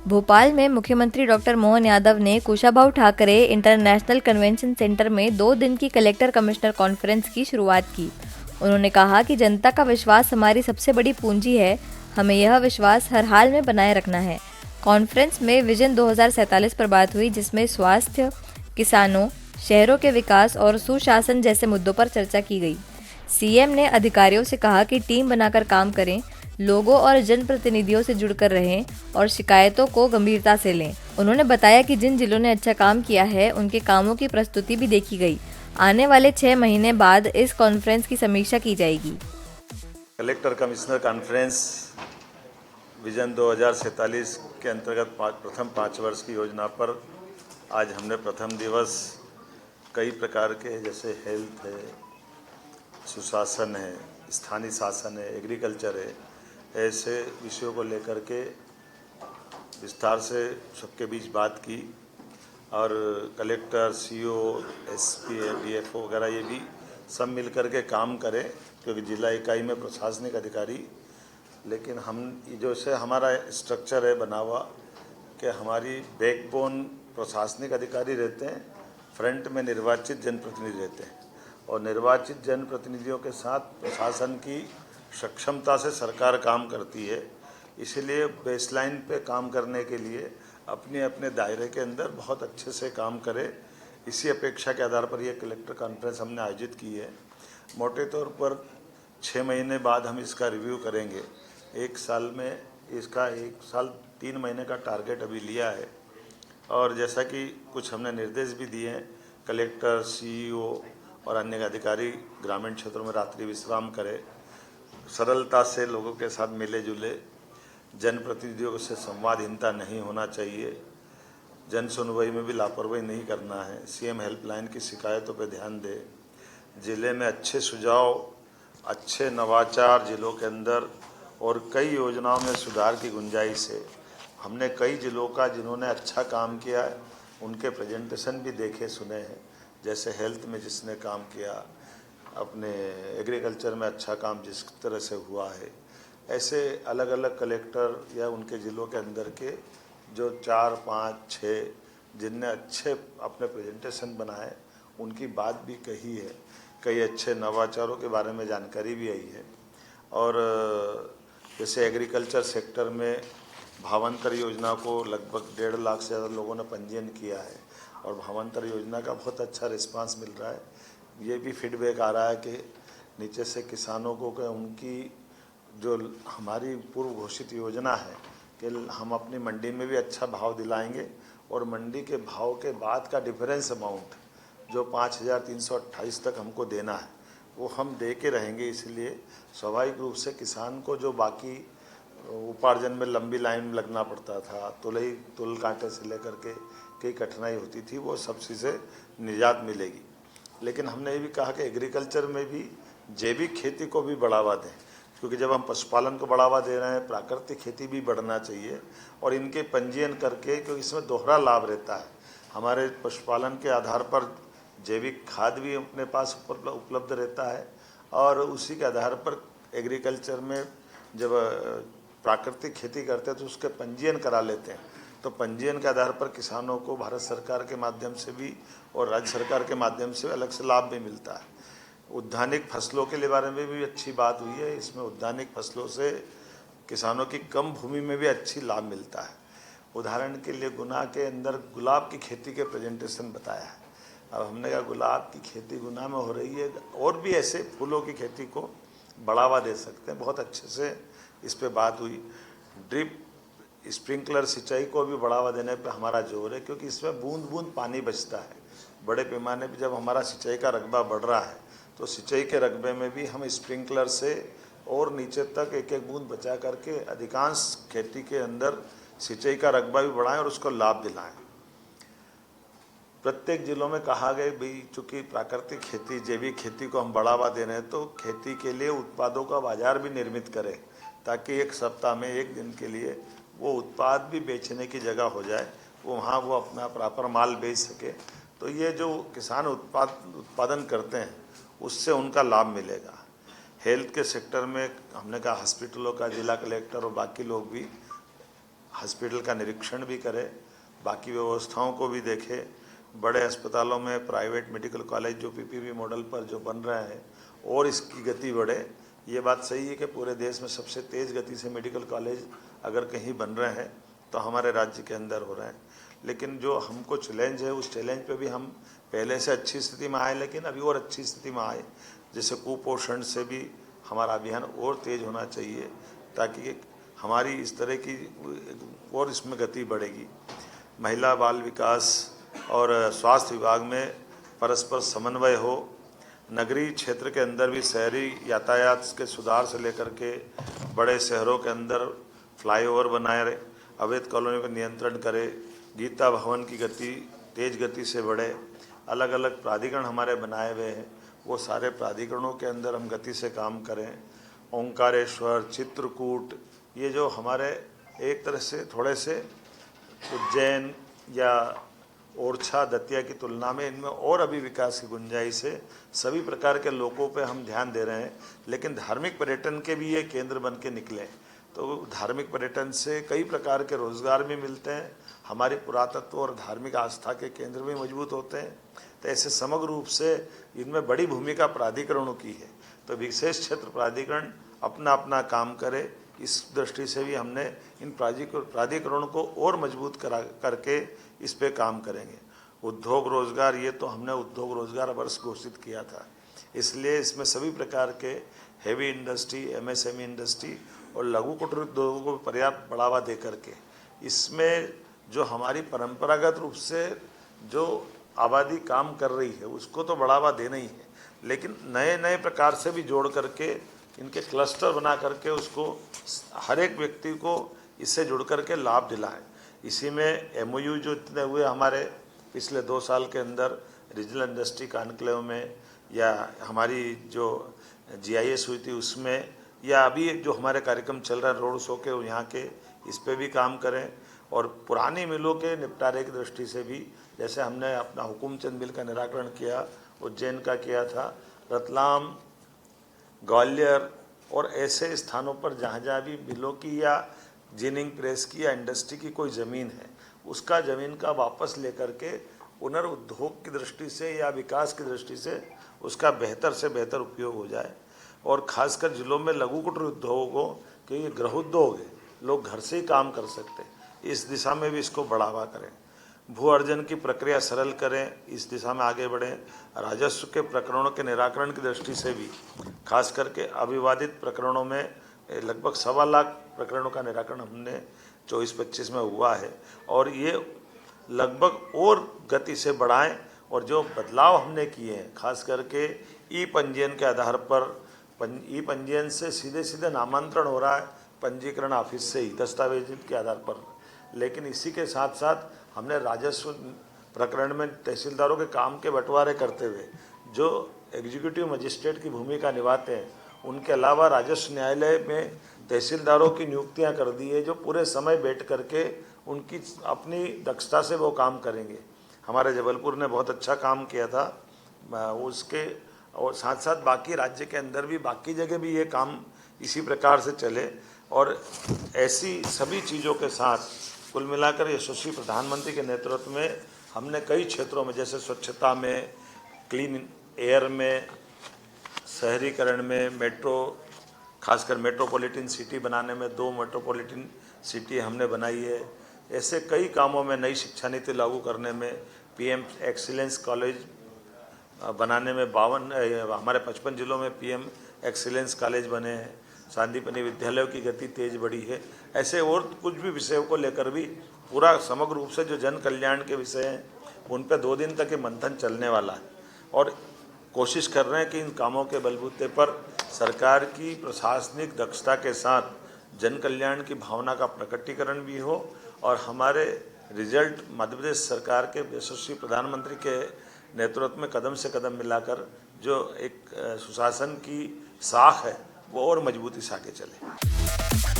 भोपाल में मुख्यमंत्री डॉक्टर मोहन यादव ने Kushabhau Thackeray international convention centre में 2 दिन की कलेक्टर कमिश्नर कॉन्फ्रेंस की शुरुआत की। उन्होंने कहा कि जनता का विश्वास हमारी सबसे बड़ी पूंजी है, हमें यह विश्वास हर हाल में बनाए रखना है। कॉन्फ्रेंस में विजन 2047 पर बात हुई, जिसमें स्वास्थ्य, किसानों, शहरों के विकास और सुशासन जैसे मुद्दों पर चर्चा की गई। सीएम ने अधिकारियों से कहा कि टीम बनाकर काम करें, लोगों और जनप्रतिनिधियों से जुड़कर रहें और शिकायतों को गंभीरता से लें। उन्होंने बताया कि जिन जिलों ने अच्छा काम किया है, उनके कामों की प्रस्तुति भी देखी गई। आने वाले 6 महीने बाद इस कॉन्फ्रेंस की समीक्षा की जाएगी। कलेक्टर कमिश्नर कॉन्फ्रेंस विजन 2047 के अंतर्गत प्रथम 5 वर्ष की योजना पर आज हमने प्रथम दिवस कई प्रकार के, जैसे हेल्थ है, सुशासन है, स्थानीय शासन है, एग्रीकल्चर है, ऐसे विषयों को लेकर के विस्तार से सबके बीच बात की। और कलेक्टर, सीओ, एसपी, डीएफओ वगैरह ये भी सब मिलकर के काम करें, क्योंकि जिला इकाई में प्रशासनिक अधिकारी, लेकिन हम जो से हमारा स्ट्रक्चर है बना हुआ कि हमारी बैकबोन प्रशासनिक अधिकारी रहते हैं, फ्रंट में निर्वाचित जनप्रतिनिधि रहते हैं, और निर्वाचित जनप्रतिनिधियों के साथ प्रशासन की सक्षमता से सरकार काम करती है। इसीलिए बेसलाइन पे काम करने के लिए अपने अपने दायरे के अंदर बहुत अच्छे से काम करे। इसी अपेक्षा के आधार पर यह कलेक्टर कॉन्फ्रेंस हमने आयोजित की है। मोटे तौर पर 6 महीने बाद हम इसका रिव्यू करेंगे। 1 साल में इसका 1 साल 3 महीने का टारगेट अभी लिया है, और जैसा कि कुछ हमने निर्देश भी दिए हैं, कलेक्टर, सीईओ और अन्य अधिकारी ग्रामीण क्षेत्रों में रात्रि विश्राम करें, सरलता से लोगों के साथ मिले जुले, जनप्रतिनिधियों से संवादहीनता नहीं होना चाहिए, जन सुनवाई में भी लापरवाही नहीं करना है, सीएम हेल्पलाइन की शिकायतों पर ध्यान दे, जिले में अच्छे सुझाव, अच्छे नवाचार जिलों के अंदर और कई योजनाओं में सुधार की गुंजाइश है। हमने कई जिलों का जिन्होंने अच्छा काम किया है उनके प्रेजेंटेशन भी देखे सुने हैं, जैसे हेल्थ में जिसने काम किया, अपने एग्रीकल्चर में अच्छा काम जिस तरह से हुआ है, ऐसे अलग अलग कलेक्टर या उनके ज़िलों के अंदर के जो 4, 5, 6 जिनने अच्छे अपने प्रेजेंटेशन बनाए, उनकी बात भी कही है। कई अच्छे नवाचारों के बारे में जानकारी भी आई है। और जैसे एग्रीकल्चर सेक्टर में भावांतर योजना को लगभग 1.5 लाख से ज़्यादा लोगों ने पंजीयन किया है, और भावांतर योजना का बहुत अच्छा रिस्पांस मिल रहा है। ये भी फीडबैक आ रहा है कि नीचे से किसानों को उनकी जो हमारी पूर्व घोषित योजना है कि हम अपनी मंडी में भी अच्छा भाव दिलाएंगे, और मंडी के भाव के बाद का डिफरेंस अमाउंट जो 5,328 तक हमको देना है वो हम दे के रहेंगे। इसलिए स्वाभाविक रूप से किसान को जो बाकी उपार्जन में लंबी लाइन में लगना पड़ता था, तुल कांटे से लेकर के कई कठिनाई होती थी, वो सबसे से निजात मिलेगी। लेकिन हमने ये भी कहा कि एग्रीकल्चर में भी जैविक खेती को भी बढ़ावा दें, क्योंकि जब हम पशुपालन को बढ़ावा दे रहे हैं, प्राकृतिक खेती भी बढ़ना चाहिए, और इनके पंजीयन करके, क्योंकि इसमें दोहरा लाभ रहता है। हमारे पशुपालन के आधार पर जैविक खाद भी अपने पास उपलब्ध रहता है, और उसी के आधार पर एग्रीकल्चर में जब प्राकृतिक खेती करते हैं तो उसके पंजीयन करा लेते हैं, तो पंजीयन के आधार पर किसानों को भारत सरकार के माध्यम से भी और राज्य सरकार के माध्यम से अलग से लाभ भी मिलता है। उद्यानिक फसलों के बारे में भी अच्छी बात हुई है। इसमें उद्यानिक फसलों से किसानों की कम भूमि में भी अच्छी लाभ मिलता है। उदाहरण के लिए गुना के अंदर गुलाब की खेती के प्रेजेंटेशन बताया है। अब हमने कहा गुलाब की खेती गुना में हो रही है, और भी ऐसे फूलों की खेती को बढ़ावा दे सकते हैं। बहुत अच्छे से इस पे बात हुई। ड्रिप स्प्रिंकलर सिंचाई को भी बढ़ावा देने पे हमारा जोर है, क्योंकि इसमें बूंद बूंद पानी बचता है। बड़े पैमाने पे जब हमारा सिंचाई का रकबा बढ़ रहा है, तो सिंचाई के रकबे में भी हम स्प्रिंकलर से और नीचे तक एक एक बूंद बचा करके अधिकांश खेती के अंदर सिंचाई का रकबा भी बढ़ाएं और उसको लाभ दिलाएं। प्रत्येक जिलों में कहा गया भाई, चूँकि प्राकृतिक खेती, जैविक खेती को हम बढ़ावा दे रहे हैं, तो खेती के लिए उत्पादों का बाजार भी निर्मित करें, ताकि एक सप्ताह में एक दिन के लिए वो उत्पाद भी बेचने की जगह हो जाए, वहाँ वो अपना प्रॉपर माल बेच सके। तो ये जो किसान उत्पादन करते हैं उससे उनका लाभ मिलेगा। हेल्थ के सेक्टर में हमने कहा हॉस्पिटलों का जिला कलेक्टर और बाकी लोग भी हॉस्पिटल का निरीक्षण भी करे, बाकी व्यवस्थाओं को भी देखे। बड़े अस्पतालों में प्राइवेट मेडिकल कॉलेज जो पीपीपी मॉडल पर जो बन रहे हैं और इसकी गति बढ़े। ये बात सही है कि पूरे देश में सबसे तेज़ गति से मेडिकल कॉलेज अगर कहीं बन रहे हैं तो हमारे राज्य के अंदर हो रहे हैं। लेकिन जो हमको चैलेंज है, उस चैलेंज पे भी हम पहले से अच्छी स्थिति में आए, लेकिन अभी और अच्छी स्थिति में आए। जैसे कुपोषण से भी हमारा अभियान और तेज होना चाहिए ताकि हमारी इस तरह की और इसमें गति बढ़ेगी। महिला बाल विकास और स्वास्थ्य विभाग में परस्पर समन्वय हो। नगरीय क्षेत्र के अंदर भी शहरी यातायात के सुधार से लेकर के बड़े शहरों के अंदर फ्लाईओवर बनाए रहे, अवैध कॉलोनी पर नियंत्रण करे, गीता भवन की गति तेज गति से बढ़े। अलग अलग प्राधिकरण हमारे बनाए हुए हैं, वो सारे प्राधिकरणों के अंदर हम गति से काम करें। ओंकारेश्वर, चित्रकूट, ये जो हमारे एक तरह से थोड़े से उज्जैन या ओरछा, दतिया की तुलना में इनमें और अभी विकास की गुंजाइश है। सभी प्रकार के लोगों पे हम ध्यान दे रहे हैं, लेकिन धार्मिक पर्यटन के भी ये केंद्र बन के निकले। तो धार्मिक पर्यटन से कई प्रकार के रोजगार भी मिलते हैं, हमारी पुरातत्व और धार्मिक आस्था के केंद्र भी मजबूत होते हैं। तो ऐसे समग्र रूप से इनमें बड़ी भूमिका प्राधिकरणों की है। तो विशेष क्षेत्र प्राधिकरण अपना अपना काम करे, इस दृष्टि से भी हमने इन प्राधिकरणों को और मजबूत करके इस पे काम करेंगे। उद्योग रोजगार, ये तो हमने उद्योग रोजगार वर्ष घोषित किया था, इसलिए इसमें सभी प्रकार के हेवी इंडस्ट्री, एमएसएमई इंडस्ट्री और लघु कुटीर उद्योगों को पर्याप्त बढ़ावा दे करके इसमें जो हमारी परंपरागत रूप से जो आबादी काम कर रही है उसको तो बढ़ावा देना ही है, लेकिन नए नए प्रकार से भी जोड़ करके इनके क्लस्टर बना करके उसको हर एक व्यक्ति को इससे जुड़ करके लाभ दिलाएं। इसी में एमओयू जो इतने हुए हमारे पिछले 2 साल के अंदर रीजनल इंडस्ट्री कॉन्क्लेव में, या हमारी जो जीआईएस हुई थी उसमें, या अभी जो हमारे कार्यक्रम चल रहा है रोड शो के यहाँ के, इस पे भी काम करें। और पुरानी मिलों के निपटारे की दृष्टि से भी, जैसे हमने अपना हुकुमचंद मिल का निराकरण किया, उज्जैन का किया था, रतलाम, ग्वालियर और ऐसे स्थानों पर जहाँ जहाँ भी मिलों की या जिनिंग प्रेस की या इंडस्ट्री की कोई ज़मीन है, उसका ज़मीन का वापस लेकर के पुनर्उद्योग की दृष्टि से या विकास की दृष्टि से उसका बेहतर से बेहतर उपयोग हो जाए। और ख़ासकर जिलों में लघु कुटीर उद्योगों को, क्योंकि गृह उद्योग है, लोग घर से ही काम कर सकते हैं, इस दिशा में भी इसको बढ़ावा करें। भू अर्जन की प्रक्रिया सरल करें, इस दिशा में आगे बढ़ें। राजस्व के प्रकरणों के निराकरण की दृष्टि से भी, खास करके अविवादित प्रकरणों में लगभग 1.25 लाख प्रकरणों का निराकरण हमने 24-25 में हुआ है, और ये लगभग और गति से बढ़ाएं। और जो बदलाव हमने किए हैं, खास करके ई पंजीयन के आधार पर, ई पंजीयन से सीधे सीधे नामांतरण हो रहा है पंजीकरण ऑफिस से ही दस्तावेज के आधार पर, लेकिन इसी के साथ साथ हमने राजस्व प्रकरण में तहसीलदारों के काम के बंटवारे करते हुए जो एग्जीक्यूटिव मजिस्ट्रेट की भूमिका निभाते हैं, उनके अलावा राजस्व न्यायालय में तहसीलदारों की नियुक्तियां कर दी है, जो पूरे समय बैठ करके उनकी अपनी दक्षता से वो काम करेंगे। हमारे जबलपुर ने बहुत अच्छा काम किया था उसके, और साथ साथ बाकी राज्य के अंदर भी बाकी जगह भी ये काम इसी प्रकार से चले। और ऐसी सभी चीज़ों के साथ कुल मिलाकर यशस्वी प्रधानमंत्री के नेतृत्व में हमने कई क्षेत्रों में, जैसे स्वच्छता में, क्लीन एयर में, शहरीकरण में, मेट्रो, खासकर मेट्रोपॉलिटन सिटी बनाने में 2 मेट्रोपॉलिटन सिटी हमने बनाई है। ऐसे कई कामों में, नई शिक्षा नीति लागू करने में, पीएम एक्सीलेंस कॉलेज बनाने में 52 हमारे 55 जिलों में पीएम एक्सीलेंस कॉलेज बने हैं, सांदीपनि विद्यालयों की गति तेज बढ़ी है। ऐसे और कुछ भी विषयों को लेकर भी पूरा समग्र रूप से जो जन कल्याण के विषय हैं उन पर 2 दिन तक ये मंथन चलने वाला है, और कोशिश कर रहे हैं कि इन कामों के बलबूते पर सरकार की प्रशासनिक दक्षता के साथ जन कल्याण की भावना का प्रकटीकरण भी हो, और हमारे रिजल्ट मध्य प्रदेश सरकार के यशस्वी प्रधानमंत्री के नेतृत्व में कदम से कदम मिलाकर जो एक सुशासन की साख है वो और मजबूती से आगे चले।